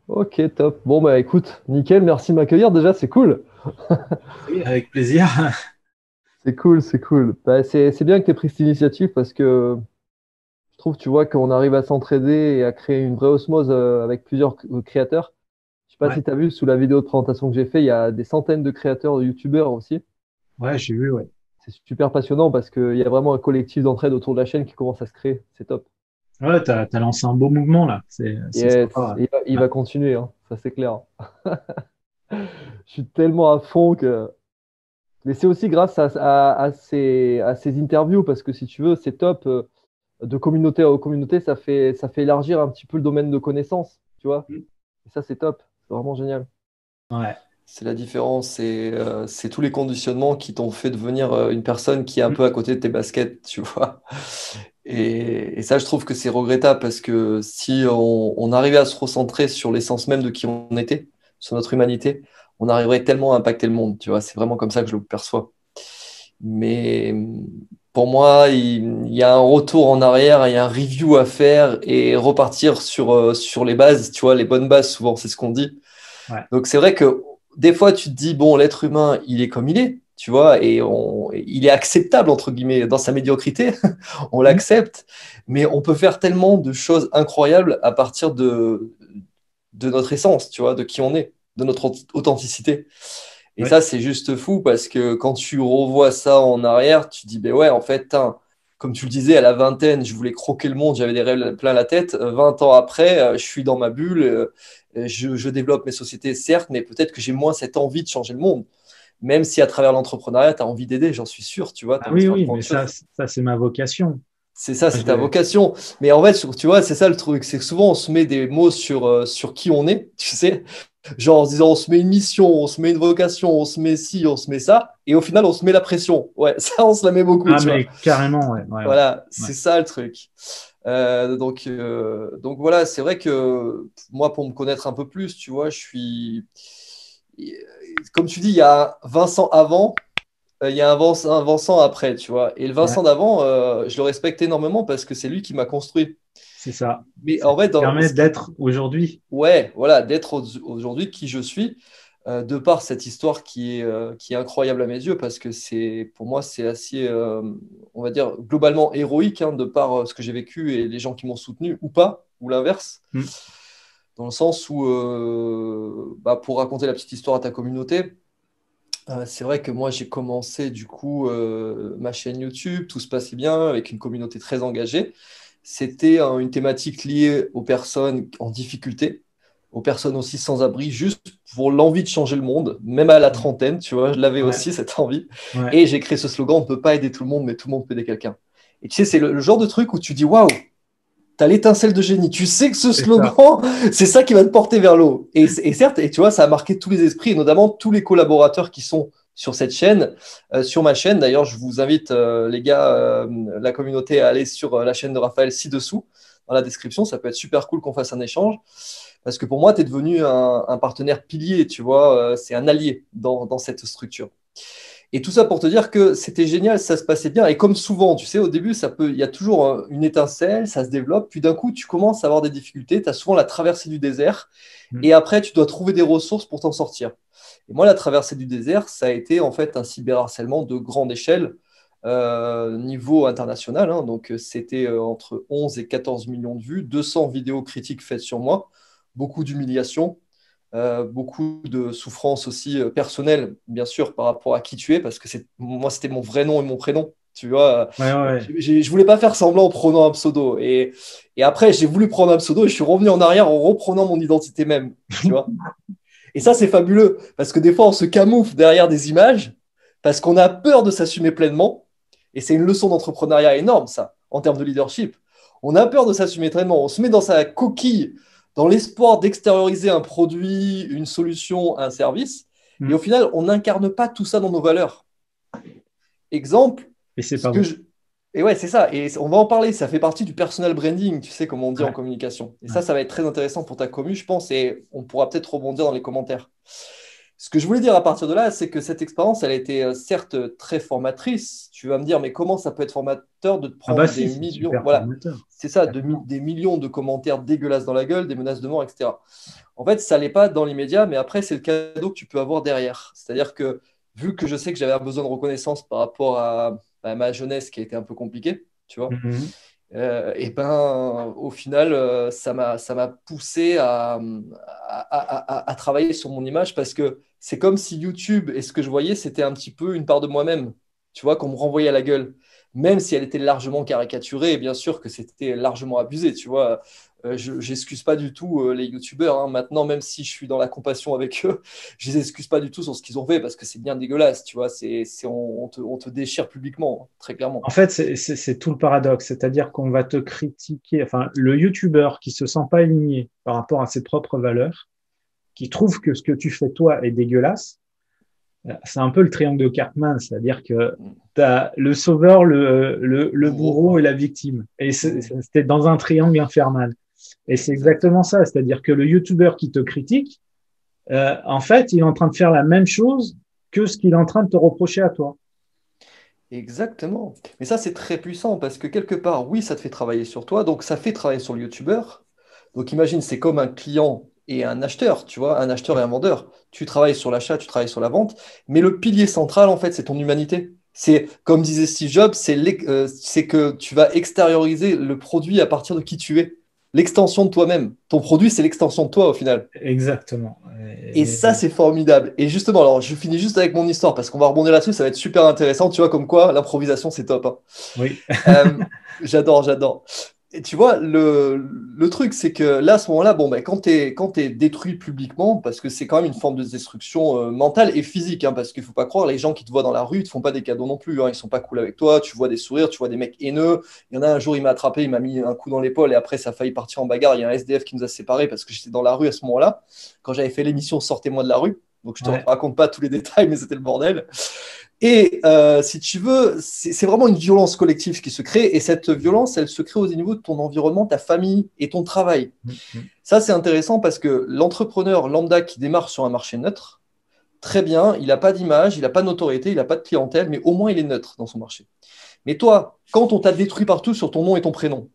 Ok, top. Bon, bah écoute, nickel, merci de m'accueillir. Déjà, c'est cool. Oui, avec plaisir. C'est cool, c'est cool. Bah, c'est bien que tu aies pris cette initiative parce que je trouve, tu vois, qu'on arrive à s'entraider et à créer une vraie osmose avec plusieurs créateurs. Je sais pas Ouais, si tu as vu sous la vidéo de présentation que j'ai fait, il y a des centaines de créateurs, de youtubeurs aussi. ouais, j'ai vu, ouais. C'est super passionnant parce qu'il y a vraiment un collectif d'entraide autour de la chaîne qui commence à se créer. C'est top. Ouais, t'as lancé un beau mouvement là. C'est Yes, sympa. et il Ouais. va continuer, hein, ça c'est clair. Je suis tellement à fond que. Mais c'est aussi grâce à ces interviews parce que si tu veux, c'est top. De communauté à communauté, ça fait élargir un petit peu le domaine de connaissances, tu vois. Mm. Et ça, c'est top. C'est vraiment génial. Ouais. C'est la différence, c'est tous les conditionnements qui t'ont fait devenir une personne qui est un Mm. peu à côté de tes baskets, tu vois. Et ça, je trouve que c'est regrettable parce que si on arrivait à se recentrer sur l'essence même de qui on était, sur notre humanité, on arriverait tellement à impacter le monde, tu vois. C'est vraiment comme ça que je le perçois. Mais pour moi, il y a un retour en arrière, il y a un review à faire et repartir sur les bases, tu vois, les bonnes bases, souvent, c'est ce qu'on dit. Ouais. Donc c'est vrai que des fois, tu te dis, bon, l'être humain, il est comme il est, tu vois, il est acceptable, entre guillemets, dans sa médiocrité, on Mm. l'accepte, mais on peut faire tellement de choses incroyables à partir de notre essence, tu vois, de qui on est, de notre authenticité. Et Ouais. ça, c'est juste fou parce que quand tu revois ça en arrière, tu te dis, ben ouais, en fait, tain, comme tu le disais, à la vingtaine, je voulais croquer le monde, j'avais des rêves plein la tête. 20 ans après, je suis dans ma bulle, je développe mes sociétés, certes, mais peut-être que j'ai moins cette envie de changer le monde. Même si à travers l'entrepreneuriat, tu as envie d'aider, j'en suis sûr, tu vois, tu Ah as envie de oui, faire oui, grand mais chose. ça c'est ma vocation. C'est ça, Moi, c'est ta vocation. Mais en fait, tu vois, c'est ça le truc, c'est que souvent on se met des mots sur qui on est, tu sais. Genre en se disant, on se met une mission, on se met une vocation, on se met ci, on se met ça, et au final, on se met la pression. Ouais, ça, on se la met beaucoup, Ah, tu vois. mais carrément, ouais, ouais, ouais. Voilà, Ouais. c'est ça le truc. Donc voilà, c'est vrai que moi, pour me connaître un peu plus, tu vois, je suis. Comme tu dis, il y a Vincent avant, il y a un Vincent après, tu vois. Et le Ouais, Vincent d'avant, je le respecte énormément parce que c'est lui qui m'a construit. c'est ça. Mais C'est en ce fait, qui permet d'être aujourd'hui. ouais, voilà, d'être aujourd'hui qui je suis, de par cette histoire qui est incroyable à mes yeux, parce que pour moi, c'est assez, on va dire, globalement héroïque, hein, de par ce que j'ai vécu et les gens qui m'ont soutenu, ou pas, ou l'inverse, Mm. dans le sens où, bah, pour raconter la petite histoire à ta communauté, c'est vrai que moi, j'ai commencé du coup ma chaîne YouTube, tout se passait bien, avec une communauté très engagée. C'était une thématique liée aux personnes en difficulté, aux personnes aussi sans abri, juste pour l'envie de changer le monde, même à la Mm. trentaine, tu vois, je l'avais Ouais, aussi, cette envie. ouais. Et j'ai créé ce slogan, on ne peut pas aider tout le monde, mais tout le monde peut aider quelqu'un. Et tu sais, c'est le genre de truc où tu dis, waouh, t'as l'étincelle de génie. Tu sais que ce C'est ça. slogan, c'est ça qui va te porter vers l'eau. Et certes, et tu vois, ça a marqué tous les esprits, et notamment tous les collaborateurs qui sont sur cette chaîne, sur ma chaîne. D'ailleurs, je vous invite, les gars, la communauté, à aller sur la chaîne de Raphaël ci-dessous, dans la description. Ça peut être super cool qu'on fasse un échange. Parce que pour moi, tu es devenu un partenaire pilier, tu vois, c'est un allié dans cette structure. Et tout ça pour te dire que c'était génial, ça se passait bien. Et comme souvent, tu sais, au début, il y a toujours une étincelle, ça se développe. Puis d'un coup, tu commences à avoir des difficultés. Tu as souvent la traversée du désert. Mm. Et après, tu dois trouver des ressources pour t'en sortir. Et moi, la traversée du désert, ça a été en fait un cyberharcèlement de grande échelle, niveau international, hein. Donc, c'était entre 11 et 14 millions de vues, 200 vidéos critiques faites sur moi, beaucoup d'humiliation, beaucoup de souffrance aussi personnelle, bien sûr, par rapport à qui tu es, parce que moi, c'était mon vrai nom et mon prénom. Tu vois, Ouais, ouais, ouais. je voulais pas faire semblant en prenant un pseudo. Et après, j'ai voulu prendre un pseudo et je suis revenu en arrière en reprenant mon identité même. Tu vois. Et ça, c'est fabuleux, parce que des fois, on se camoufle derrière des images, parce qu'on a peur de s'assumer pleinement. Et c'est une leçon d'entrepreneuriat énorme, ça, en termes de leadership. On a peur de s'assumer pleinement. On se met dans sa coquille, dans l'espoir d'extérioriser un produit, une solution, un service. Et au Mm. final, on n'incarne pas tout ça dans nos valeurs. Exemple, Et c'est ce pas que bon. je... Et ouais, c'est ça. Et on va en parler. Ça fait partie du personal branding, tu sais, comme on dit en Ouais, communication. Et ouais. ça va être très intéressant pour ta commu, je pense. Et on pourra peut-être rebondir dans les commentaires. Ce que je voulais dire à partir de là, c'est que cette expérience, elle a été certes très formatrice. Tu vas me dire, mais comment ça peut être formateur de te Ah bah prendre si, des c'est millions, super voilà, formateur. c'est ça, Carrément. des millions de commentaires dégueulasses dans la gueule, des menaces de mort, etc. En fait, ça l'est pas dans l'immédiat, mais après, c'est le cadeau que tu peux avoir derrière. C'est-à-dire que, vu que je sais que j'avais un besoin de reconnaissance par rapport à ma jeunesse qui a été un peu compliquée, tu vois, Mhm. et ben, au final, ça m'a poussé à travailler sur mon image parce que c'est comme si YouTube et ce que je voyais, c'était un petit peu une part de moi-même, tu vois, qu'on me renvoyait à la gueule. Même si elle était largement caricaturée, et bien sûr que c'était largement abusé, tu vois. Je n'excuse pas du tout les YouTubeurs, hein. Maintenant, même si je suis dans la compassion avec eux, je les excuse pas du tout sur ce qu'ils ont fait parce que c'est bien dégueulasse, tu vois. On te déchire publiquement, très clairement. En fait, c'est tout le paradoxe, c'est-à-dire qu'on va te critiquer, enfin, le YouTuber qui se sent pas aligné par rapport à ses propres valeurs, qui trouve que ce que tu fais toi est dégueulasse, c'est un peu le triangle de Cartman, c'est-à-dire que tu as le sauveur, le Bourreau. bourreau et la victime. Et Mm. c'était dans un triangle infernal. Et c'est Exact. exactement ça, c'est-à-dire que le YouTuber qui te critique, en fait, il est en train de faire la même chose que ce qu'il est en train de te reprocher à toi. Exactement. Mais ça, c'est très puissant parce que quelque part, oui, ça te fait travailler sur toi, donc ça fait travailler sur le youtubeur. Donc imagine, c'est comme un client et un acheteur, tu vois, un acheteur et un vendeur. Tu travailles sur l'achat, tu travailles sur la vente, mais le pilier central, en fait, c'est ton humanité. C'est, comme disait Steve Jobs, c'est que tu vas extérioriser le produit à partir de qui tu es. L'extension de toi-même. Ton produit, c'est l'extension de toi au final. Exactement. Et ça, c'est formidable. Et justement, alors, je finis juste avec mon histoire parce qu'on va rebondir là-dessus, ça va être super intéressant. Tu vois, comme quoi, l'improvisation, c'est top, hein. Oui. J'adore, j'adore. Et tu vois, le truc, c'est que là, à ce moment-là, bon, ben, quand t'es détruit publiquement, parce que c'est quand même une forme de destruction mentale et physique, hein, parce qu'il faut pas croire, les gens qui te voient dans la rue, ils te font pas des cadeaux non plus, hein, ils sont pas cool avec toi, tu vois des sourires, tu vois des mecs haineux. Il y en a un jour, il m'a attrapé, il m'a mis un coup dans l'épaule et après, ça a failli partir en bagarre. Il y a un SDF qui nous a séparés parce que j'étais dans la rue à ce moment-là, quand j'avais fait l'émission Sortez-moi de la rue. Donc, je te Ouais. raconte pas tous les détails, mais c'était le bordel. Et si tu veux, c'est vraiment une violence collective qui se crée. Et cette violence, elle se crée au niveau de ton environnement, ta famille et ton travail. Mhm. Ça, c'est intéressant parce que l'entrepreneur lambda qui démarre sur un marché neutre, très bien, il n'a pas d'image, il n'a pas de notoriété, il n'a pas de clientèle, mais au moins il est neutre dans son marché. Mais toi, quand on t'a détruit partout sur ton nom et ton prénom,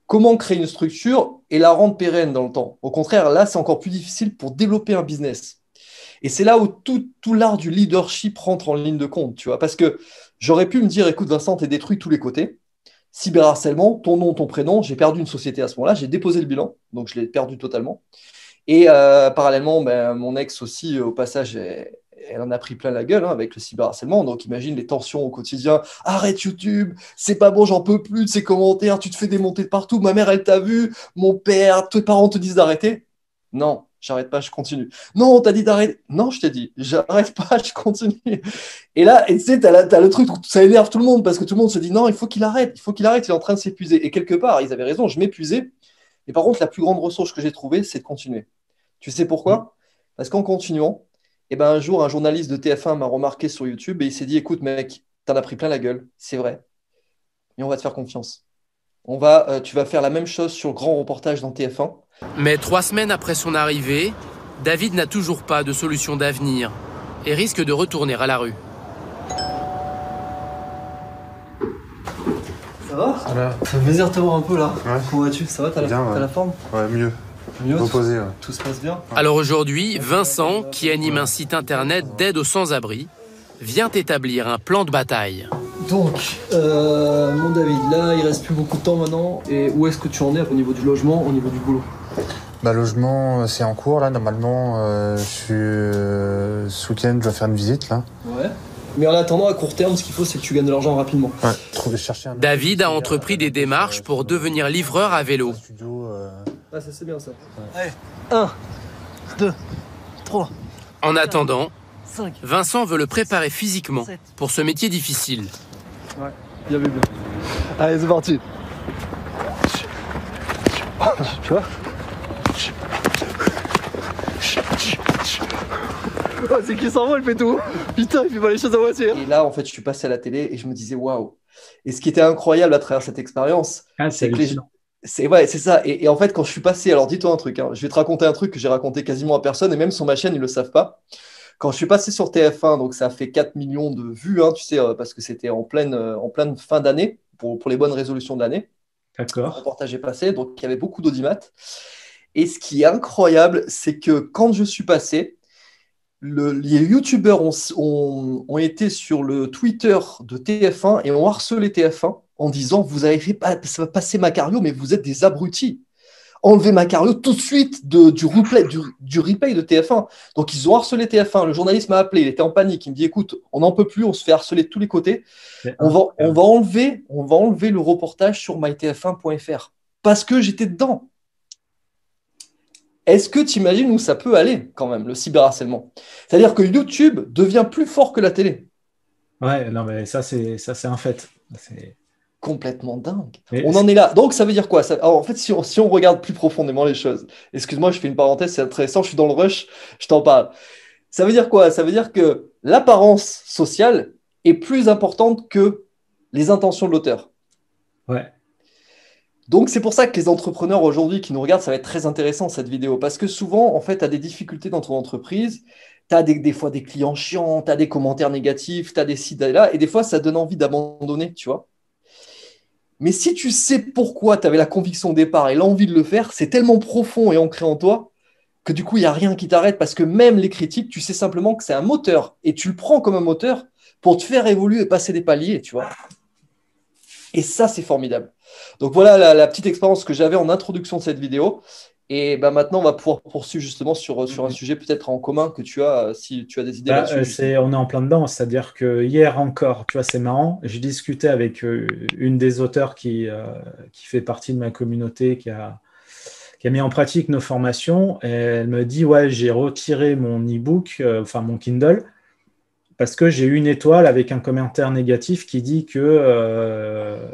comment créer une structure et la rendre pérenne dans le temps? Au contraire, là, c'est encore plus difficile pour développer un business. Et c'est là où tout l'art du leadership rentre en ligne de compte, tu vois. Parce que j'aurais pu me dire, écoute, Vincent, t'es détruit de tous les côtés. Cyberharcèlement, ton nom, ton prénom, j'ai perdu une société à ce moment-là, j'ai déposé le bilan, donc je l'ai perdu totalement. Et parallèlement, ben, mon ex aussi, au passage, elle en a pris plein la gueule hein, avec le cyberharcèlement. Donc imagine les tensions au quotidien. Arrête YouTube, c'est pas bon, j'en peux plus de ces commentaires, tu te fais démonter de partout. Ma mère, elle t'a vu, mon père, tes parents te disent d'arrêter. Non, j'arrête pas, je continue. Non, on t'a dit d'arrêter. Non, je t'ai dit, j'arrête pas, je continue. Et là, et tu sais, t'as le truc où ça énerve tout le monde parce que tout le monde se dit non, il faut qu'il arrête, il faut qu'il arrête, il est en train de s'épuiser. Et quelque part, ils avaient raison, je m'épuisais. Et par contre, la plus grande ressource que j'ai trouvée, c'est de continuer. Tu sais pourquoi? Parce qu'en continuant, eh ben, un jour, un journaliste de TF1 m'a remarqué sur YouTube et il s'est dit, écoute, mec, t'en as pris plein la gueule, c'est vrai, mais on va te faire confiance. Tu vas faire la même chose sur le grand reportage dans TF1. Mais 3 semaines après son arrivée, David n'a toujours pas de solution d'avenir et risque de retourner à la rue. Ça va? Voilà. Ça fait plaisir de te voir un peu là. Ouais. Comment vas-tu? Ça va? T'as Bien, ouais. la forme? Ouais, mieux. Mieux? Reposé, ouais. Tout se passe bien? Alors aujourd'hui, Vincent, qui anime un site internet d'aide aux sans-abri, vient établir un plan de bataille. Donc, mon David, là, il reste plus beaucoup de temps maintenant. Et où est-ce que tu en es au niveau du logement, au niveau du boulot? Bah, logement, c'est en cours, là, normalement. Je suis... ce week-end, je dois faire une visite, là. Ouais. Mais en attendant, à court terme, ce qu'il faut, c'est que tu gagnes de l'argent rapidement. Ouais, chercher un... David a entrepris des démarches pour devenir livreur à vélo. Studio, Ah, ça c'est bien ça. Ouais. Allez, 1, 2, 3, En attendant, 5. Vincent veut le préparer physiquement pour ce métier difficile. Ouais, bien vu, bien. Allez, c'est parti. Tu vois? Oh, c'est qui s'envole, il fait tout. Putain, il fait pas les choses à moitié. Et là, en fait, je suis passé à la télé et je me disais waouh. Et ce qui était incroyable à travers cette expérience, c'est que c'est ça. Et en fait, quand je suis passé, alors dis-toi un truc, hein, je vais te raconter un truc que j'ai raconté quasiment à personne et même sur ma chaîne, ils le savent pas. quand je suis passé sur TF1, donc ça a fait 4 millions de vues, hein, tu sais, parce que c'était en pleine fin d'année, pour les bonnes résolutions de l'année. Le D'accord. reportage est passé, donc il y avait beaucoup d'audimat. Et ce qui est incroyable, c'est que quand je suis passé, les youtubeurs ont été sur le Twitter de TF1 et ont harcelé TF1 en disant: vous avez fait passer Macario, mais vous êtes des abrutis. Enlevez Macario tout de suite du replay de TF1. Donc ils ont harcelé TF1. Le journaliste m'a appelé, il était en panique. Il me dit: écoute, on n'en peut plus, on se fait harceler de tous les côtés. On va enlever le reportage sur mytf1.fr parce que j'étais dedans. Est-ce que tu imagines où ça peut aller quand même, le cyberharcèlement? C'est-à-dire que YouTube devient plus fort que la télé. Ouais, non, mais ça, c'est un fait. Complètement dingue. Mais On en est là. Donc, ça veut dire quoi? Alors, en fait, si on regarde plus profondément les choses, excuse-moi, je fais une parenthèse, c'est intéressant, je suis dans le rush, je t'en parle. Ça veut dire quoi? Ça veut dire que l'apparence sociale est plus importante que les intentions de l'auteur. Ouais. Donc, c'est pour ça que les entrepreneurs aujourd'hui qui nous regardent, ça va être très intéressant cette vidéo. Parce que souvent, en fait, tu as des difficultés dans ton entreprise, tu as des fois des clients chiants, tu as des commentaires négatifs, tu as des sites là, et des fois, ça donne envie d'abandonner, tu vois. Mais si tu sais pourquoi tu avais la conviction au départ et l'envie de le faire, c'est tellement profond et ancré en toi que du coup, il n'y a rien qui t'arrête parce que même les critiques, tu sais simplement que c'est un moteur et tu le prends comme un moteur pour te faire évoluer et passer des paliers, tu vois. Et ça, c'est formidable. Donc voilà la petite expérience que j'avais en introduction de cette vidéo. Et ben maintenant, on va pouvoir poursuivre justement sur un sujet peut-être en commun que tu as, si tu as des idées là-dessus. On est en plein dedans, c'est-à-dire que hier encore, tu vois, c'est marrant, j'ai discuté avec une des auteurs qui fait partie de ma communauté, qui a mis en pratique nos formations, et elle me dit: ouais, j'ai retiré mon e-book, enfin mon Kindle, parce que j'ai eu une étoile avec un commentaire négatif qui dit que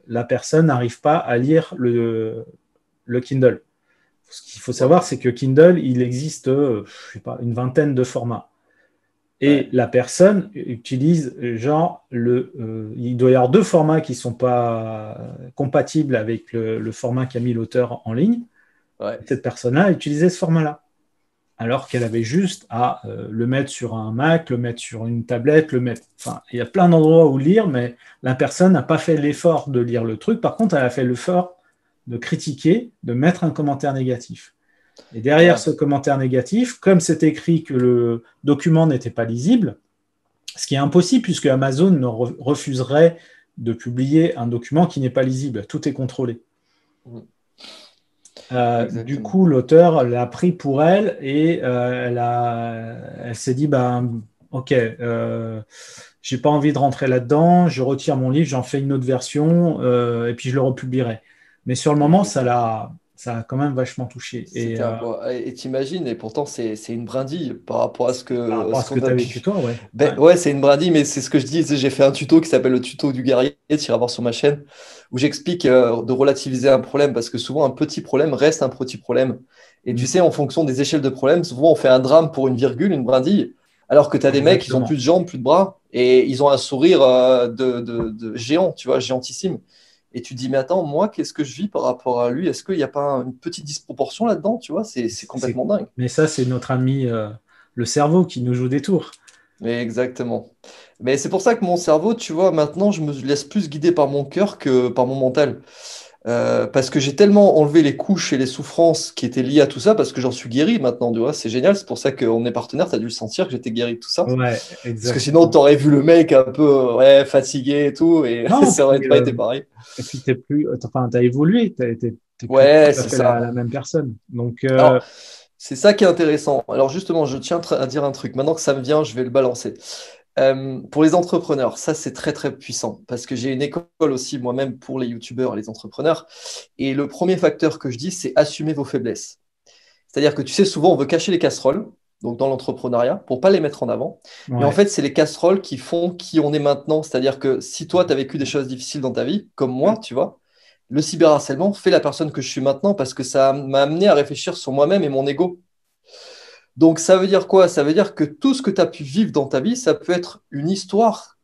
la personne n'arrive pas à lire le Kindle. Ce qu'il faut savoir, c'est que Kindle, il existe, je sais pas, une vingtaine de formats. Et la personne utilise genre il doit y avoir 2 formats qui ne sont pas compatibles avec le format qu'a mis l'auteur en ligne. Ouais. Cette personne-là utilisait ce format-là. Alors qu'elle avait juste à le mettre sur un Mac, le mettre sur une tablette, Enfin, il y a plein d'endroits où lire, mais la personne n'a pas fait l'effort de lire le truc. Par contre, elle a fait l'effort de critiquer, de mettre un commentaire négatif. Et derrière ce commentaire négatif, comme c'est écrit que le document n'était pas lisible, ce qui est impossible puisque Amazon ne refuserait de publier un document qui n'est pas lisible. Tout est contrôlé. Du coup, l'auteur l'a pris pour elle et elle s'est dit: ok, j'ai pas envie de rentrer là-dedans, je retire mon livre, j'en fais une autre version et puis je le republierai. Mais sur le moment, ça a quand même vachement touché. Et t'imagines, et pourtant c'est une brindille par rapport à ce que tu as vécu toi, ouais. Ouais, c'est une brindille, mais c'est ce que je dis. J'ai fait un tuto qui s'appelle le tuto du guerrier, tu iras voir sur ma chaîne, où j'explique de relativiser un problème, parce que souvent un petit problème reste un petit problème. Et tu sais, en fonction des échelles de problèmes, souvent on fait un drame pour une virgule, une brindille, alors que tu as des mecs qui n'ont plus de jambes, plus de bras, et ils ont un sourire de géant, tu vois, géantissime. Et tu te dis: mais attends, moi, qu'est-ce que je vis par rapport à lui? Est-ce qu'il n'y a pas une petite disproportion là-dedans? Tu vois, c'est complètement dingue. Mais ça, c'est notre ami le cerveau qui nous joue des tours. Mais exactement. Mais c'est pour ça que mon cerveau, tu vois, maintenant, je me laisse plus guider par mon cœur que par mon mental. Parce que j'ai tellement enlevé les couches et les souffrances qui étaient liées à tout ça, parce que j'en suis guéri maintenant, tu vois, c'est génial. C'est pour ça qu'on est partenaires, tu as dû le sentir que j'étais guéri de tout ça. Ouais, exactement. Parce que sinon, tu aurais vu le mec un peu fatigué et tout, et non, ça aurait pas été pareil. Et puis, t'as évolué, t'es plus Ouais, tout à c'est fait ça. la même personne. Donc, Alors, c'est ça qui est intéressant. Alors justement, je tiens à dire un truc. Maintenant que ça me vient, je vais le balancer. Pour les entrepreneurs, ça c'est très très puissant parce que j'ai une école aussi moi-même pour les youtubeurs et les entrepreneurs. Et le premier facteur que je dis, c'est assumer vos faiblesses. C'est-à-dire que tu sais, souvent on veut cacher les casseroles, donc dans l'entrepreneuriat, pour pas les mettre en avant. ouais. Mais en fait, c'est les casseroles qui font qui on est maintenant. C'est-à-dire que si toi, tu as vécu des choses difficiles dans ta vie, comme moi, tu vois, le cyberharcèlement fait la personne que je suis maintenant parce que ça m'a amené à réfléchir sur moi-même et mon ego. Donc, ça veut dire quoi? Ça veut dire que tout ce que tu as pu vivre dans ta vie, ça peut être une histoire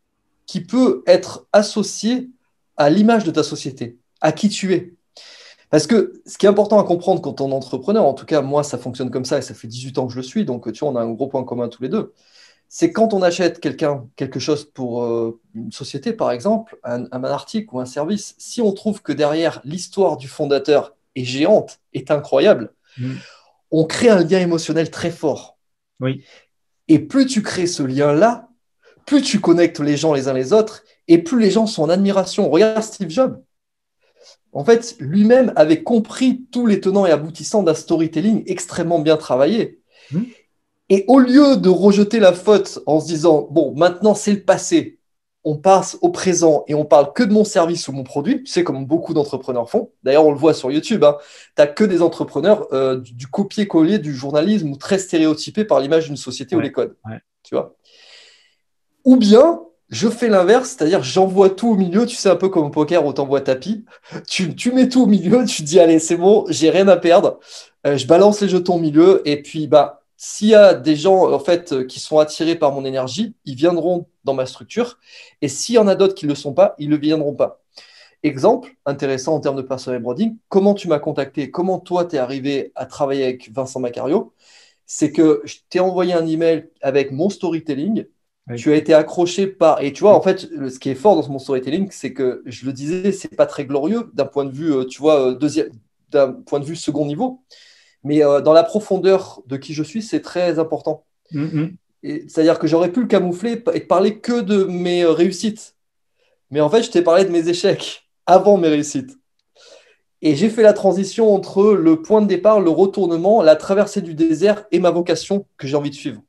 qui peut être associée à l'image de ta société, à qui tu es. Parce que ce qui est important à comprendre quand on est entrepreneur, en tout cas, moi, ça fonctionne comme ça et ça fait 18 ans que je le suis, donc tu vois, on a un gros point commun tous les deux. C'est quand on achète quelque chose pour une société, par exemple, un article ou un service, si on trouve que derrière l'histoire du fondateur est géante, est incroyable, on crée un lien émotionnel très fort. Oui. Et plus tu crées ce lien-là, plus tu connectes les gens les uns les autres, et plus les gens sont en admiration. Regarde Steve Jobs. En fait, lui-même avait compris tous les tenants et aboutissants d'un storytelling extrêmement bien travaillé. Et au lieu de rejeter la faute en se disant, bon, maintenant c'est le passé, on passe au présent et on parle que de mon service ou mon produit, tu sais, comme beaucoup d'entrepreneurs font. D'ailleurs, on le voit sur YouTube, hein, tu n'as que des entrepreneurs du copier-coller du journalisme ou très stéréotypés par l'image d'une société ou les codes. Tu vois. Ou bien, je fais l'inverse, c'est-à-dire j'envoie tout au milieu, tu sais, un peu comme au poker où tu envoies tapis. Tu mets tout au milieu, tu te dis, allez, c'est bon, j'ai rien à perdre. Je balance les jetons au milieu et puis, s'il y a des gens en fait, qui sont attirés par mon énergie, ils viendront dans ma structure. Et s'il y en a d'autres qui ne le sont pas, ils ne viendront pas. Exemple intéressant en termes de personal branding, comment tu m'as contacté, comment toi, tu es arrivé à travailler avec Vincent Macario, c'est que je t'ai envoyé un email avec mon storytelling. Oui. Tu as été accroché par… Et tu vois, en fait, ce qui est fort dans mon storytelling, c'est que, je le disais, ce n'est pas très glorieux d'un point de vue, tu vois, d'un point de vue second niveau. Mais dans la profondeur de qui je suis, c'est très important. C'est-à-dire que j'aurais pu le camoufler et parler que de mes réussites. Mais en fait, je t'ai parlé de mes échecs avant mes réussites. Et j'ai fait la transition entre le point de départ, le retournement, la traversée du désert et ma vocation que j'ai envie de suivre.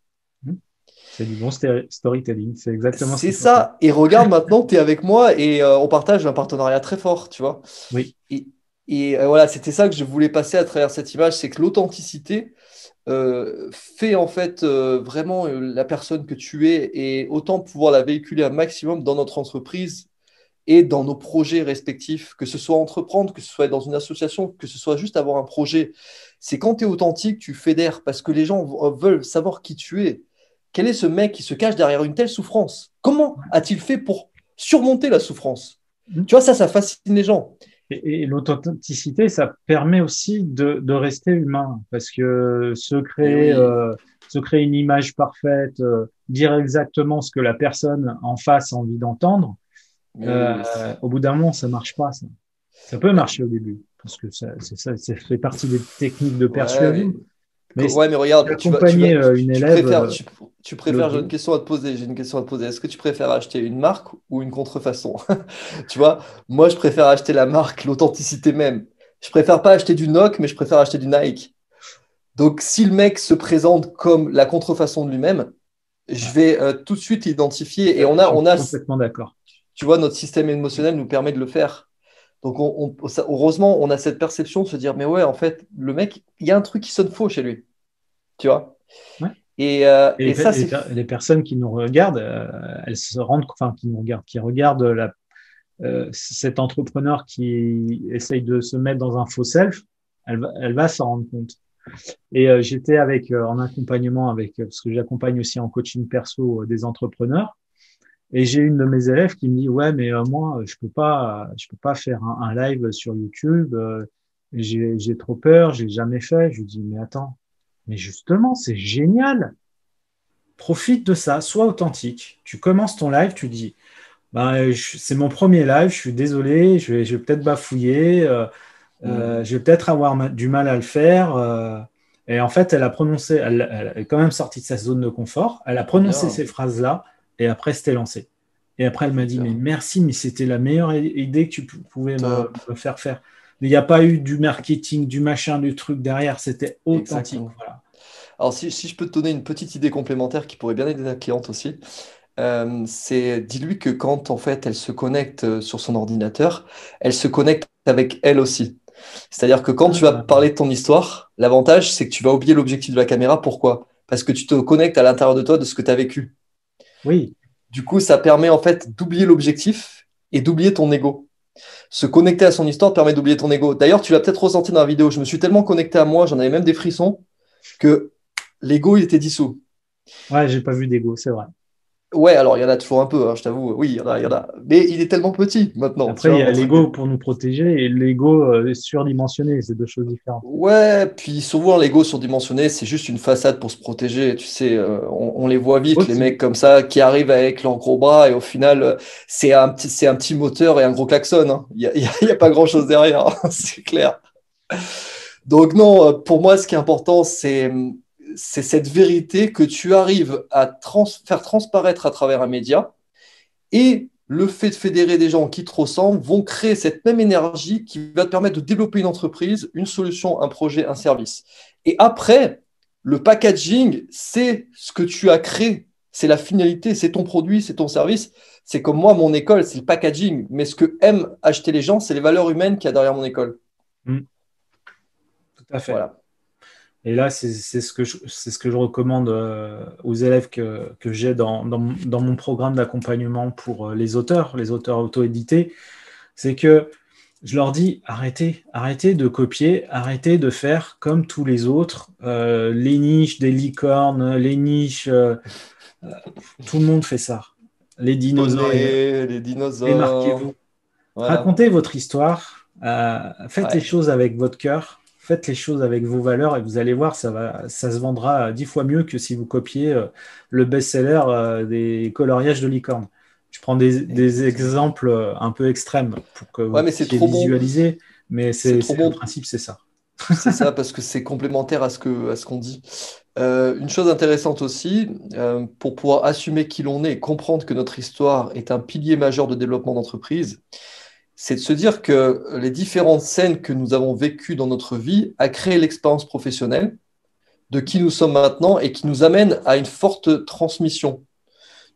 C'est du bon storytelling, c'est exactement c'est ça. Et regarde, maintenant, tu es avec moi et on partage un partenariat très fort, tu vois. Oui. Et voilà, c'était ça que je voulais passer à travers cette image, c'est que l'authenticité fait en fait vraiment la personne que tu es et autant pouvoir la véhiculer un maximum dans notre entreprise et dans nos projets respectifs, que ce soit entreprendre, que ce soit dans une association, que ce soit juste avoir un projet. C'est quand tu es authentique, tu fédères parce que les gens veulent savoir qui tu es. Quel est ce mec qui se cache derrière une telle souffrance? Comment a-t-il fait pour surmonter la souffrance? Tu vois, ça fascine les gens. Et l'authenticité, ça permet aussi de rester humain parce que se créer une image parfaite, dire exactement ce que la personne en face a envie d'entendre, au bout d'un moment, ça marche pas. Ça peut marcher au début parce que ça fait partie des techniques de persuasion. Mais regarde, tu préfères, j'ai une question à te poser. Est-ce que tu préfères acheter une marque ou une contrefaçon? Tu vois, moi, je préfère acheter la marque, l'authenticité même. Je préfère pas acheter du Nokia, mais je préfère acheter du Nike. Donc, si le mec se présente comme la contrefaçon de lui-même, je vais tout de suite l'identifier. Et on a complètement d'accord. Tu vois, notre système émotionnel nous permet de le faire. Donc, heureusement, on a cette perception de se dire, mais ouais, en fait, le mec, il y a un truc qui sonne faux chez lui. Tu vois? Ouais. Et ça, c'est… Les personnes qui nous regardent, elles se rendent, enfin, qui regardent cet entrepreneur qui essaye de se mettre dans un faux self, elle va s'en rendre compte. Et j'étais en accompagnement parce que j'accompagne aussi en coaching perso des entrepreneurs. Et j'ai une de mes élèves qui me dit, ouais, mais moi, je peux pas faire un live sur YouTube. J'ai trop peur, j'ai jamais fait. Je lui dis, mais attends, mais justement, c'est génial. Profite de ça, sois authentique. Tu commences ton live, tu dis, c'est mon premier live, je suis désolé, je vais peut-être bafouiller, je vais peut-être avoir du mal à le faire. Et en fait, elle est quand même sortie de sa zone de confort. Elle a prononcé ces phrases-là. Et après, c'était lancé. Et après, elle m'a dit, mais merci, mais c'était la meilleure idée que tu pouvais me faire faire. Mais il n'y a pas eu du marketing, du machin, du truc derrière. C'était authentique. Voilà. Alors, si je peux te donner une petite idée complémentaire qui pourrait bien aider ta cliente aussi, c'est dis-lui que quand, en fait, elle se connecte sur son ordinateur, elle se connecte avec elle aussi. C'est-à-dire que quand tu vas parler de ton histoire, l'avantage, c'est que tu vas oublier l'objectif de la caméra. Pourquoi? Parce que tu te connectes à l'intérieur de toi de ce que tu as vécu. Oui. Du coup, ça permet en fait d'oublier l'objectif et d'oublier ton ego. Se connecter à son histoire permet d'oublier ton ego. D'ailleurs, tu l'as peut-être ressenti dans la vidéo. Je me suis tellement connecté à moi, j'en avais même des frissons, que l'ego, il était dissous. Ouais, j'ai pas vu d'ego, c'est vrai. Ouais, alors il y en a toujours un peu, hein, je t'avoue. Oui, il y en a. Mais il est tellement petit maintenant. Tu Après, il vois, y a mon truc. l'ego pour nous protéger et l'ego surdimensionné. C'est deux choses différentes. Ouais, puis souvent l'ego surdimensionné, c'est juste une façade pour se protéger. Tu sais, on les voit vite, les Aussi. mecs comme ça qui arrivent avec leurs gros bras et au final, c'est un petit moteur et un gros klaxon, hein. Il y a pas grand-chose derrière, hein, c'est clair. Donc non, pour moi, ce qui est important, c'est cette vérité que tu arrives à faire transparaître à travers un média et le fait de fédérer des gens qui te ressemblent vont créer cette même énergie qui va te permettre de développer une entreprise, une solution, un projet, un service. Et après, le packaging, c'est ce que tu as créé. C'est la finalité, c'est ton produit, c'est ton service. C'est comme moi, mon école, c'est le packaging. Mais ce que aiment acheter les gens, c'est les valeurs humaines qu'il y a derrière mon école. Mm, tout à fait. Voilà. Et là, c'est ce que je recommande aux élèves que j'ai dans mon programme d'accompagnement pour les auteurs auto-édités. C'est que je leur dis arrêtez de copier, arrêtez de faire comme tous les autres, les niches des licornes, les niches, tout le monde fait ça. Les dinosaures, Poney, les dinosaures. démarquez-vous. Voilà. Racontez votre histoire, faites les Ouais. choses avec votre cœur, faites les choses avec vos valeurs et vous allez voir, ça se vendra 10 fois mieux que si vous copiez le best-seller des coloriages de licorne. Je prends des Exactement. exemples un peu extrêmes pour que Ouais, vous mais c'est puissiez trop bon. visualiser, mais C'est trop le bon. principe, c'est ça. C'est ça, parce que c'est complémentaire à ce qu'on dit. Une chose intéressante aussi, pour pouvoir assumer qui l'on est et comprendre que notre histoire est un pilier majeur de développement d'entreprise, c'est de se dire que les différentes scènes que nous avons vécues dans notre vie a créé l'expérience professionnelle de qui nous sommes maintenant et qui nous amène à une forte transmission.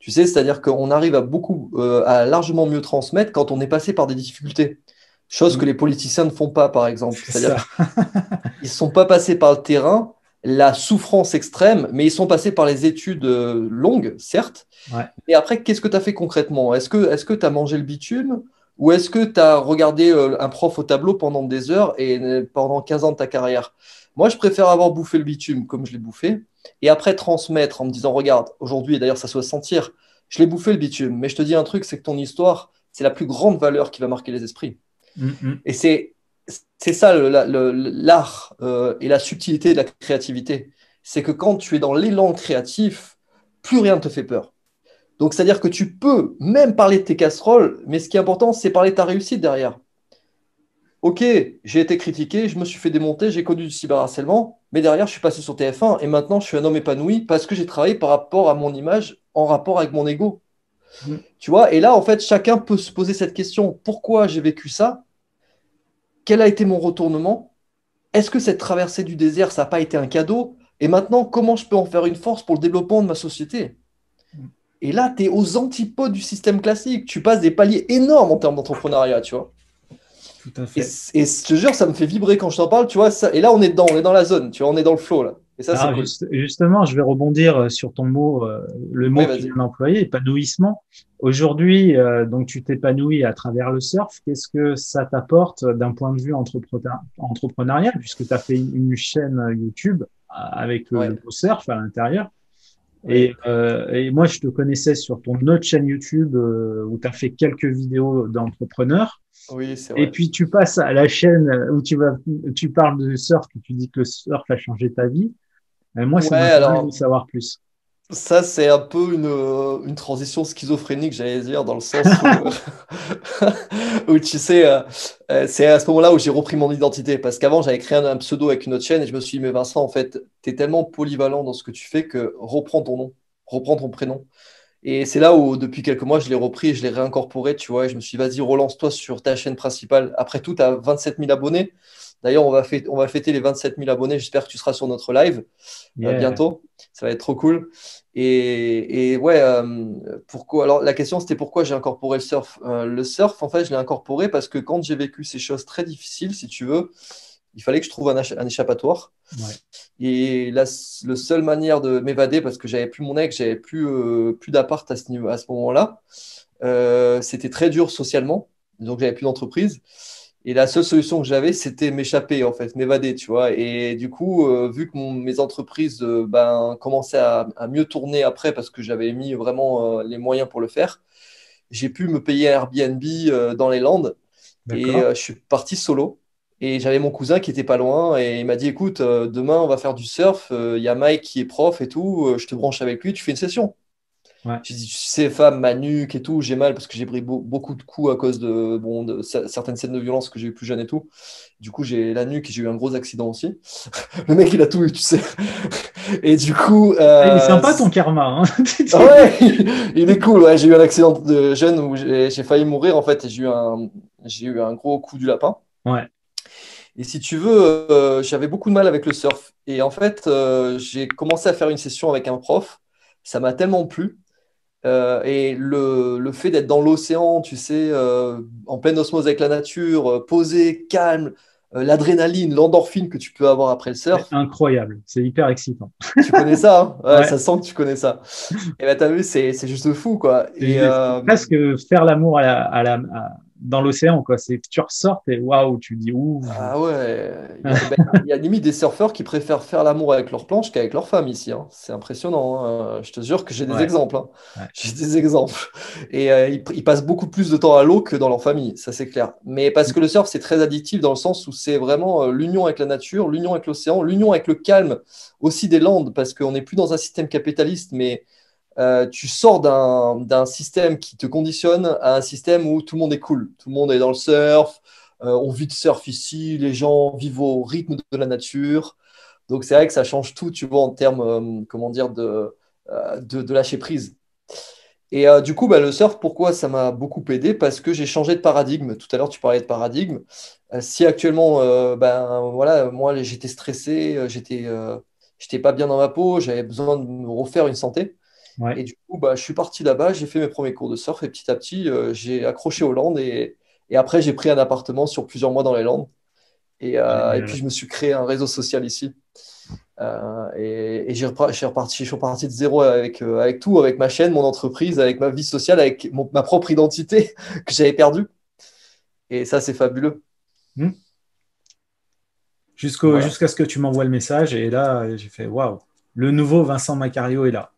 Tu sais, c'est-à-dire qu'on arrive à largement mieux transmettre quand on est passé par des difficultés. Chose que Mm. les politiciens ne font pas, par exemple. C'est C'est-à-dire ça. ils ne sont pas passés par le terrain, la souffrance extrême, mais ils sont passés par les études longues, certes. Ouais. Et après, qu'est-ce que tu as fait concrètement? Est-ce que tu as mangé le bitume ou est-ce que tu as regardé un prof au tableau pendant des heures et pendant 15 ans de ta carrière? Moi, je préfère avoir bouffé le bitume comme je l'ai bouffé et après transmettre en me disant, regarde, aujourd'hui, et d'ailleurs, ça se sentir, je l'ai bouffé le bitume, mais je te dis un truc, c'est que ton histoire, c'est la plus grande valeur qui va marquer les esprits. Mm, mm. Et c'est ça l'art et la subtilité de la créativité. C'est que quand tu es dans l'élan créatif, plus rien ne te fait peur. Donc, c'est-à-dire que tu peux même parler de tes casseroles, mais ce qui est important, c'est parler de ta réussite derrière. Ok, j'ai été critiqué, je me suis fait démonter, j'ai connu du cyberharcèlement, mais derrière, je suis passé sur TF1 et maintenant, je suis un homme épanoui parce que j'ai travaillé par rapport à mon image, en rapport avec mon ego. Mm. Tu vois, et là, en fait, chacun peut se poser cette question. Pourquoi j'ai vécu ça? Quel a été mon retournement? Est-ce que cette traversée du désert, ça n'a pas été un cadeau? Et maintenant, comment je peux en faire une force pour le développement de ma société? Et là, tu es aux antipodes du système classique. Tu passes des paliers énormes en termes d'entrepreneuriat, tu vois. Tout à Et, fait. et je te jure, ça me fait vibrer quand je t'en parle, tu vois. Et là, on est dans la zone, tu vois, on est dans le flow, là. Et ça, c'est Alors cool. justement, je vais rebondir sur ton mot, le Oui, mot que tu viens vas-y. d'employer, épanouissement. Aujourd'hui, donc tu t'épanouis à travers le surf. Qu'est-ce que ça t'apporte d'un point de vue entrepreneurial, puisque tu as fait une chaîne YouTube avec le Ouais, mot surf à l'intérieur. oui, Et moi, je te connaissais sur ton autre chaîne YouTube où tu as fait quelques vidéos d'entrepreneurs. oui, c'est Et vrai. puis tu passes à la chaîne où tu parles de surf et tu dis que le surf a changé ta vie. Moi, Ouais, ça m'intéresse de alors, savoir plus. ça, c'est un peu une transition schizophrénique, j'allais dire, dans le sens où, où tu sais, c'est à ce moment-là où j'ai repris mon identité. Parce qu'avant, j'avais créé un pseudo avec une autre chaîne et je me suis dit, mais Vincent, en fait, tu es tellement polyvalent dans ce que tu fais que reprends ton nom, reprends ton prénom. Et c'est là où, depuis quelques mois, je l'ai repris et je l'ai réincorporé, tu vois. Et je me suis dit, vas-y, relance-toi sur ta chaîne principale. Après tout, tu as 27 000 abonnés. D'ailleurs, on va fêter les 27 000 abonnés. J'espère que tu seras sur notre live Yeah. bientôt. Ça va être trop cool. Et ouais, pourquoi? Alors, la question, c'était pourquoi j'ai incorporé le surf. Le surf, en fait, je l'ai incorporé parce que quand j'ai vécu ces choses très difficiles, si tu veux, il fallait que je trouve un échappatoire. Ouais. Et la seule manière de m'évader, parce que j'avais plus mon ex, j'avais plus d'appart à ce moment-là, c'était très dur socialement, donc j'avais plus d'entreprise. Et la seule solution que j'avais, c'était m'échapper, en fait, m'évader, tu vois. Et du coup, vu que mes entreprises commençaient à mieux tourner après parce que j'avais mis vraiment les moyens pour le faire, j'ai pu me payer un Airbnb dans les Landes et D'accord. je suis parti solo. Et j'avais mon cousin qui était pas loin et il m'a dit, écoute, demain on va faire du surf, il y a Mike qui est prof et tout, je te branche avec lui, tu fais une session. Ouais. J'ai dit, tu sais, femme, ma nuque et tout, j'ai mal parce que j'ai pris beaucoup de coups à cause de certaines scènes de violence que j'ai eu plus jeune et tout. Du coup, j'ai la nuque et j'ai eu un gros accident aussi. Le mec, il a tout eu, tu sais. Et du coup, Ah, il est sympa ton karma, hein. ah ouais, il est cool. Ouais, j'ai eu un accident de jeune où j'ai failli mourir en fait et j'ai eu un gros coup du lapin. Ouais. Et si tu veux, j'avais beaucoup de mal avec le surf. Et en fait, j'ai commencé à faire une session avec un prof. Ça m'a tellement plu. Et le fait d'être dans l'océan, tu sais, en pleine osmose avec la nature, posé, calme, l'adrénaline, l'endorphine que tu peux avoir après le C'est surf, incroyable. C'est hyper excitant. tu connais ça, hein. Ouais, Ouais. ça sent que tu connais ça. Et ben, t'as vu, c'est juste fou, quoi. Et C'est presque faire l'amour dans l'océan, quoi. C'est que tu ressors et waouh, tu dis ouh. ah ouais, il y a limite des surfeurs qui préfèrent faire l'amour avec leur planche qu'avec leur femme ici, hein. C'est impressionnant, hein. Je te jure que j'ai des Ouais. exemples, hein. Ouais. J'ai des exemples. Et ils passent beaucoup plus de temps à l'eau que dans leur famille, ça c'est clair. Mais parce que le surf, c'est très addictif dans le sens où c'est vraiment l'union avec la nature, l'union avec l'océan, l'union avec le calme aussi des landes, parce qu'on n'est plus dans un système capitaliste, mais tu sors d'un système qui te conditionne à un système où tout le monde est cool. Tout le monde est dans le surf, on vit de surf ici, les gens vivent au rythme de la nature. Donc c'est vrai que ça change tout, tu vois, en termes, comment dire, de lâcher prise. Et du coup, le surf, pourquoi ça m'a beaucoup aidé? Parce que j'ai changé de paradigme. Tout à l'heure, tu parlais de paradigme. Si actuellement, voilà, moi, j'étais stressé, j'étais pas bien dans ma peau, j'avais besoin de me refaire une santé. Ouais. Et du coup, je suis parti là-bas, j'ai fait mes premiers cours de surf et petit à petit, j'ai accroché aux Landes et après, j'ai pris un appartement sur plusieurs mois dans les Landes. Et puis, Génial. je me suis créé un réseau social ici. Et je suis reparti de zéro avec tout, avec ma chaîne, mon entreprise, avec ma vie sociale, avec ma propre identité que j'avais perdue. Et ça, c'est fabuleux. Hmm. Voilà. Jusqu'à ce que tu m'envoies le message et là, j'ai fait waouh. Le nouveau Vincent Macario est là.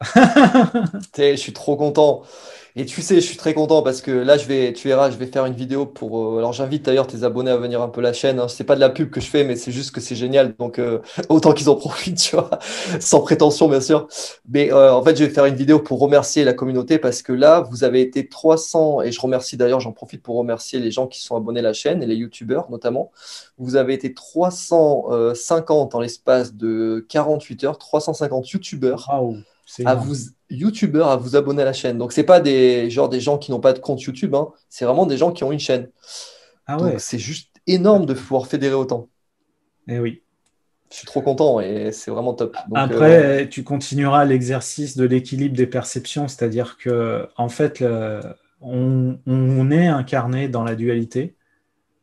Je suis trop content. Et tu sais, je suis très content parce que là, tu verras, je vais faire une vidéo pour. Alors, j'invite d'ailleurs tes abonnés à venir un peu la chaîne, hein. C'est pas de la pub que je fais, mais c'est juste que c'est génial. Donc, autant qu'ils en profitent, tu vois, sans prétention, bien sûr. Mais en fait, je vais faire une vidéo pour remercier la communauté parce que là, vous avez été 300. Et je remercie d'ailleurs, j'en profite pour remercier les gens qui sont abonnés à la chaîne et les youtubeurs notamment. Vous avez été 350 en l'espace de 48 heures, 350 youtubeurs Waouh, c'est à énorme. vous, youtubeurs à vous abonner à la chaîne. Donc, c'est pas des gens qui n'ont pas de compte YouTube, hein. C'est vraiment des gens qui ont une chaîne. Ah Donc, ouais, c'est juste énorme de pouvoir fédérer autant. eh oui. Je suis trop content et c'est vraiment top. Donc, Après, tu continueras l'exercice de l'équilibre des perceptions, c'est-à-dire que en fait, on est incarné dans la dualité.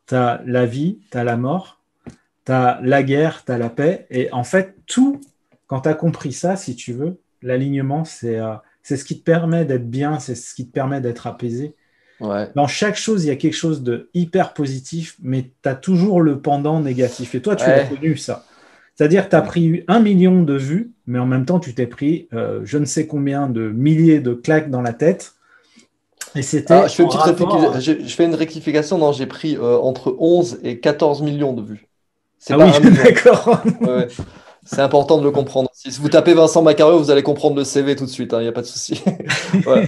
Tu as la vie, tu as la mort, tu as la guerre, tu as la paix. Et en fait, tout, quand tu as compris ça, si tu veux, l'alignement, c'est ce qui te permet d'être bien, c'est ce qui te permet d'être apaisé. ouais. Dans chaque chose, il y a quelque chose de hyper positif, mais tu as toujours le pendant négatif. Et toi, tu l'as Ouais. connu, ça. C'est-à-dire que tu as pris 1 million de vues, mais en même temps, tu t'es pris je ne sais combien de milliers de claques dans la tête. Et Alors, c'était en rapport. je fais une rectification. Non, j'ai pris entre 11 et 14 millions de vues. C'est Ah pas oui, 1 million. d'accord. Ouais, ouais. C'est important de le comprendre. Si vous tapez Vincent Macario, vous allez comprendre le CV tout de suite, hein, il n'y a pas de souci. Voilà.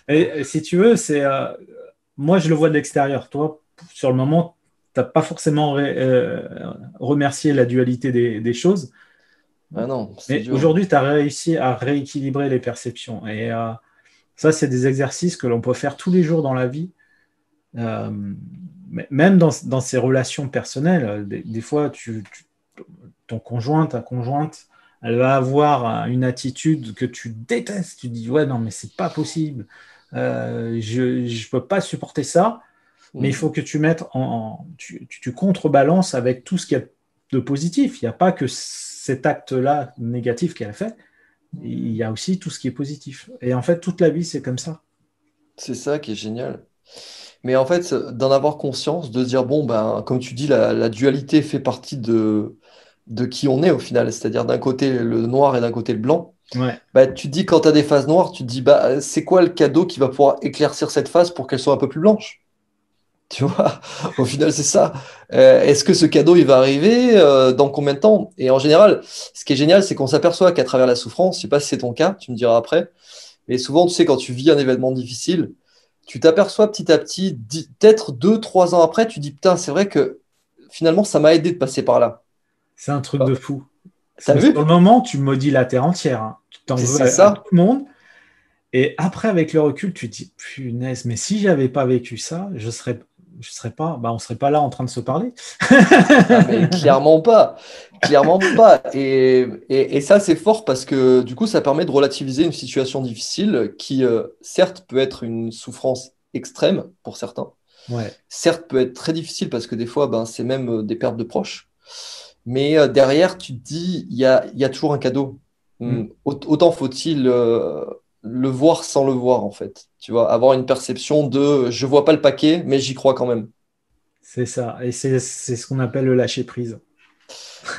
Et si tu veux, moi, je le vois de l'extérieur. Toi, sur le moment, tu n'as pas forcément remercié la dualité des choses. Ah non, c'est Mais dur, hein. aujourd'hui, tu as réussi à rééquilibrer les perceptions. Et ça, c'est des exercices que l'on peut faire tous les jours dans la vie. Euh, Même dans ces relations personnelles, des fois, ton conjoint, ta conjointe, elle va avoir une attitude que tu détestes. Tu dis, ouais, non, mais c'est pas possible. Je peux pas supporter ça. Mais il Mm. faut que tu mettes tu contrebalances avec tout ce qu'il y a de positif. Il n'y a pas que cet acte-là négatif qu'elle a fait. Il y a aussi tout ce qui est positif. Et en fait, toute la vie, c'est comme ça. C'est ça qui est génial. Mais en fait, d'en avoir conscience, de se dire, bon, ben, comme tu dis, la dualité fait partie de qui on est au final. C'est-à-dire d'un côté le noir et d'un côté le blanc. Ouais, Bah, tu te dis, quand tu as des phases noires, tu te dis, bah, c'est quoi le cadeau qui va pouvoir éclaircir cette phase pour qu'elle soit un peu plus blanche? Tu vois, au final, c'est ça. Est-ce que ce cadeau, il va arriver dans combien de temps? Et en général, ce qui est génial, c'est qu'on s'aperçoit qu'à travers la souffrance, je sais pas si c'est ton cas, tu me diras après, mais souvent, tu sais, quand tu vis un événement difficile, tu t'aperçois petit à petit, peut-être 2, 3 ans après, tu dis, putain, c'est vrai que finalement, ça m'a aidé de passer par là. c'est un truc de fou. T'as Sur le vu? moment, tu maudis la terre entière, hein. Tu t'en veux C'est à tout ça. le monde. Et après, avec le recul, tu te dis, punaise, mais si j'avais pas vécu ça, je serais pas, bah, on serait pas là en train de se parler. Ah, mais clairement pas. Clairement pas. Et ça, c'est fort parce que du coup, ça permet de relativiser une situation difficile qui, certes, peut être une souffrance extrême pour certains, Ouais. certes, peut être très difficile parce que des fois, ben, c'est même des pertes de proches. Mais derrière, tu te dis, il y a toujours un cadeau. Mm. Autant faut-il le voir sans le voir, en fait. Tu vois, avoir une perception de je vois pas le paquet, mais j'y crois quand même. C'est ça. Et c'est ce qu'on appelle le lâcher prise.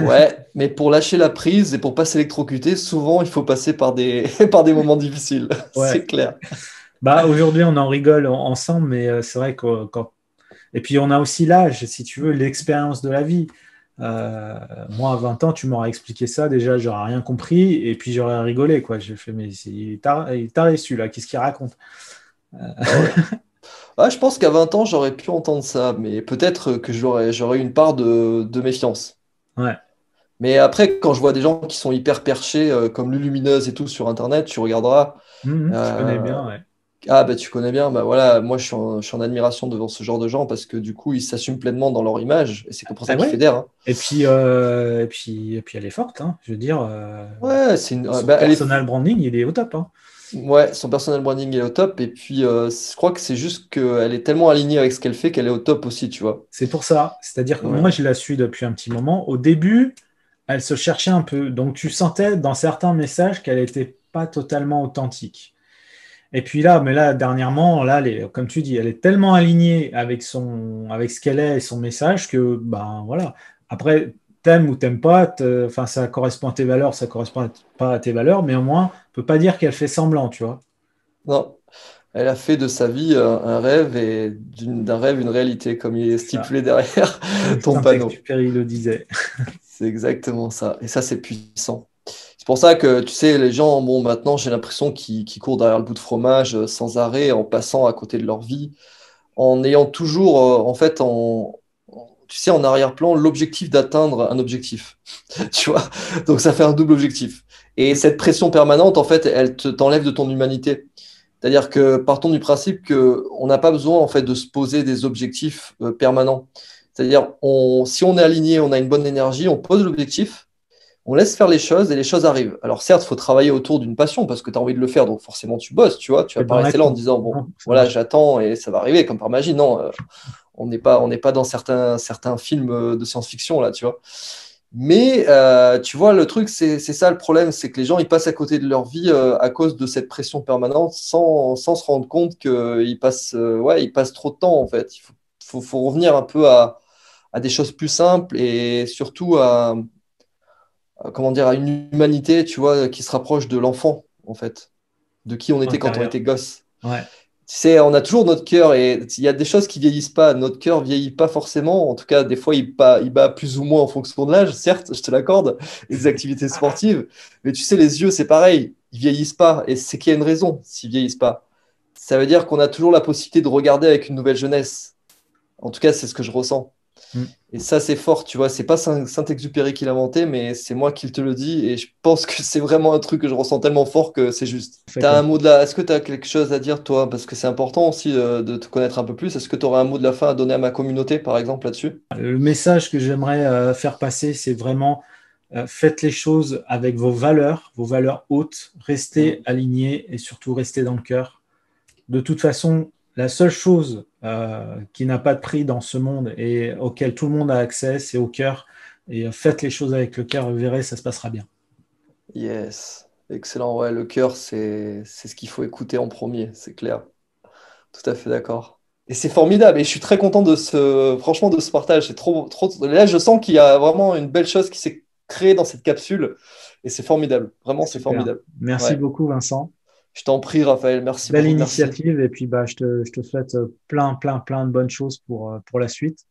Ouais, mais pour lâcher la prise et pour pas s'électrocuter, souvent il faut passer par des, par des moments difficiles. Ouais. C'est clair. Bah, aujourd'hui, on en rigole ensemble, mais c'est vrai que quand. Et puis, on a aussi l'âge, si tu veux, l'expérience de la vie. Moi, à 20 ans, tu m'aurais expliqué ça, déjà, j'aurais rien compris, et puis j'aurais rigolé, quoi. J'ai fait, mais il est taré celui-là, qu'est-ce qu'il raconte? Ah ouais. Ah, je pense qu'à 20 ans, j'aurais pu entendre ça, mais peut-être que j'aurais eu une part de méfiance. Ouais. Mais après, quand je vois des gens qui sont hyper perchés, comme Lulumineuse et tout sur Internet, tu regarderas. Je connais euh, bien, ouais. Ah, bah tu connais bien, bah voilà, moi je suis en admiration devant ce genre de gens parce que du coup, ils s'assument pleinement dans leur image et c'est pour ça Ah qu'ils ouais. fédèrent, hein. Et puis, elle est forte, hein. Je veux dire, Ouais, son bah, personal branding, il est au top, hein. ouais, son personal branding est au top. Et puis, je crois que c'est juste qu'elle est tellement alignée avec ce qu'elle fait qu'elle est au top aussi, tu vois. C'est pour ça. C'est-à-dire que moi, Ouais. je la suis depuis un petit moment. Au début, elle se cherchait un peu. Donc, tu sentais dans certains messages qu'elle n'était pas totalement authentique. Et puis là, mais là, dernièrement, là, comme tu dis, elle est tellement alignée avec ce qu'elle est et son message que, ben voilà. Après, t'aimes ou t'aimes pas, enfin, ça correspond à tes valeurs, ça correspond pas à tes valeurs, mais au moins, on peut pas dire qu'elle fait semblant, tu vois. Non, elle a fait de sa vie un rêve et d'un rêve une réalité, comme il est C'est ça. stipulé derrière Comme ton panneau. Saint-Exupéry le disait. C'est exactement ça. Et ça, c'est puissant. C'est pour ça que, tu sais, les gens, bon, maintenant, j'ai l'impression qu'ils courent derrière le bout de fromage sans arrêt, en passant à côté de leur vie, en ayant toujours, en fait, tu sais, en arrière-plan, l'objectif d'atteindre un objectif. Tu vois? Donc, ça fait un double objectif. Et cette pression permanente, en fait, elle t'enlève de ton humanité. C'est-à-dire que partons du principe qu'on n'a pas besoin, en fait, de se poser des objectifs permanents. C'est-à-dire, si on est aligné, on a une bonne énergie, on pose l'objectif, on laisse faire les choses et les choses arrivent. Alors certes, il faut travailler autour d'une passion parce que tu as envie de le faire, donc forcément tu bosses, tu vois. Tu vas C'est pas dans rester là en l'action. disant, bon, Non, ça voilà, marche. j'attends et ça va arriver comme par magie. Non, on n'est pas dans certains films de science-fiction, là, tu vois. Mais tu vois, le truc, c'est ça le problème, c'est que les gens, ils passent à côté de leur vie à cause de cette pression permanente sans se rendre compte qu'ils passent, ouais, ils passent trop de temps, en fait. Il faut revenir un peu à des choses plus simples et surtout comment dire, à une humanité, tu vois, qui se rapproche de l'enfant, en fait, de qui on était quand on Intérieur. était gosse. Ouais. Tu sais, on a toujours notre cœur et il y a des choses qui vieillissent pas. Notre cœur vieillit pas forcément. En tout cas, des fois, il bat plus ou moins en fonction de l'âge, certes, je te l'accorde, et des activités sportives. Mais tu sais, les yeux, c'est pareil. Ils vieillissent pas. Et c'est qu'il y a une raison s'ils vieillissent pas. Ça veut dire qu'on a toujours la possibilité de regarder avec une nouvelle jeunesse. En tout cas, c'est ce que je ressens. Mm. Et ça, c'est fort, tu vois. C'est pas Saint-Exupéry qui l'a inventé, mais c'est moi qui te le dis. Et je pense que c'est vraiment un truc que je ressens tellement fort que c'est juste. Fait T'as un comme mot de la... Est-ce que tu as quelque chose à dire, toi? Parce que c'est important aussi de te connaître un peu plus. Est-ce que tu aurais un mot de la fin à donner à ma communauté, par exemple, là-dessus? Le message que j'aimerais faire passer, c'est vraiment faites les choses avec vos valeurs hautes, restez Mm. alignés et surtout restez dans le cœur. De toute façon, la seule chose qui n'a pas de prix dans ce monde et auquel tout le monde a accès, c'est au cœur. Et faites les choses avec le cœur, vous verrez, ça se passera bien. Yes. Excellent. Ouais, le cœur, c'est ce qu'il faut écouter en premier, c'est clair. Tout à fait d'accord. Et c'est formidable. Et je suis très content franchement, de ce partage. C'est trop, trop. Là, je sens qu'il y a vraiment une belle chose qui s'est créée dans cette capsule. Et c'est formidable. Vraiment, c'est Super. formidable. Merci Ouais. beaucoup, Vincent. Je t'en prie, Raphaël. Merci Belle beaucoup. Merci. initiative. Et puis, bah, je te souhaite plein de bonnes choses pour la suite.